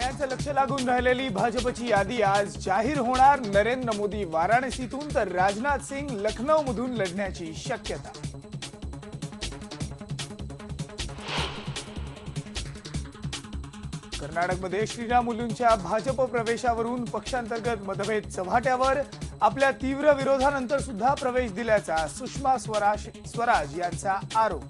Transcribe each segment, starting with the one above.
सगळ्यांचं लक्ष लागून राहिलेली भाजपची यादी आज जाहीर होणार। नरेंद्र मोदी वाराणसीतून तर राजनाथ सिंग लखनौमधून लढण्याची शक्यता। कर्नाटकमध्ये श्रीरामुलूंच्या भाजप प्रवेशावरून पक्षांतर्गत मतभेद चव्हाट्यावर। आपल्या तीव्र विरोधानंतर सुद्धा प्रवेश दिल्याचा सुषमा स्वराज यांचा आरोप।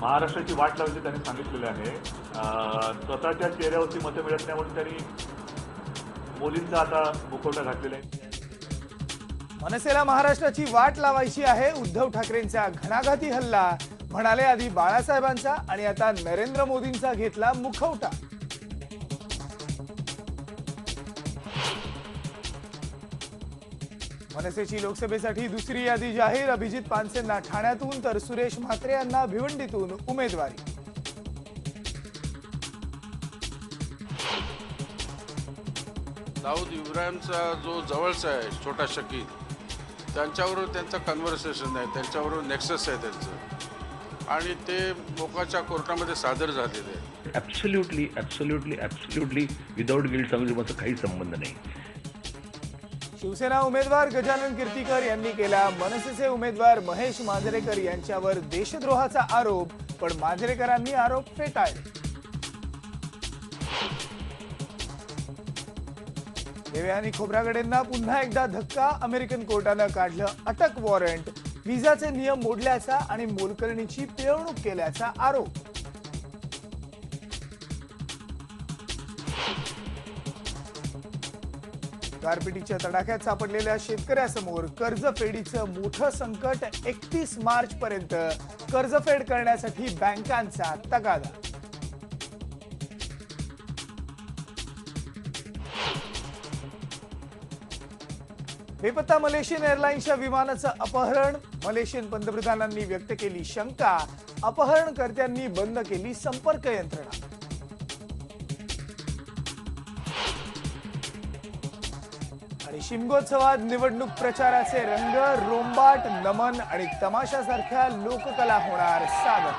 महाराष्ट्राची वाट लावण्याचे त्यांनी सांगितलेले आहे। स्वतःच्या चेहऱ्यावरती मतं मिळत नाही म्हणून त्यांनी मोदींचा आता मुखवटा घातलेला आहे। मनसेला महाराष्ट्राची वाट लावायची आहे। उद्धव ठाकरेंचा घणाघाती हल्ला, म्हणाले आधी बाळासाहेबांचा आणि आता नरेंद्र मोदींचा घेतला मुखवटा। मनसेची लोकसभेसाठी दुसरी यादी जाहीर। अभिजित पानसेंना ठाण्यातून तर सुरेश म्हात्रे यांना भिवंडीतून उमेदवारी। दाऊद इब्राहिमचा जो जवळचा आहे छोटा शकील, त्यांच्यावरून त्यांचं कन्व्हर्सेशन आहे, त्यांच्यावरून नेक्सस आहे त्यांचं, आणि ते मोकाच्या कोर्टामध्ये सादर झालेले आहे। ॲब्सोल्युटली विदाऊट गिल्ट समजण्याचा काही संबंध नाही। शिवसेना उमेदवार गजानन कीर्तीकर यांनी केला मनसेचे उमेदवार महेश मांजरेकर यांच्यावर देशद्रोहाचा आरोप, पण मांजरेकरांनी आरोप फेटाळले। देवे आणि खोब्रागडेंना पुन्हा एकदा धक्का। अमेरिकन कोर्टानं काढलं अटक वॉरंट। व्हिसाचे नियम मोडल्याचा आणि मोलकरणीची पिळवणूक केल्याचा आरोप। गारपिटीच्या तडाख्यात सापडलेल्या शेतकऱ्यासमोर कर्जफेडीचं मोठं संकट। 31 मार्च पर्यंत कर्जफेड करण्यासाठी बँकांचा तगादा। बेपत्ता मलेशियन एअरलाइन्सच्या विमानाचं अपहरण। मलेशियन पंतप्रधानांनी व्यक्त केली शंका। अपहरणकर्त्यांनी बंद केली संपर्क यंत्रणा। आणि शिमगोत्सवात निवडणूक प्रचाराचे रंग। रोंबाट, नमन आणि तमाशासारख्या लोककला होणार सादर।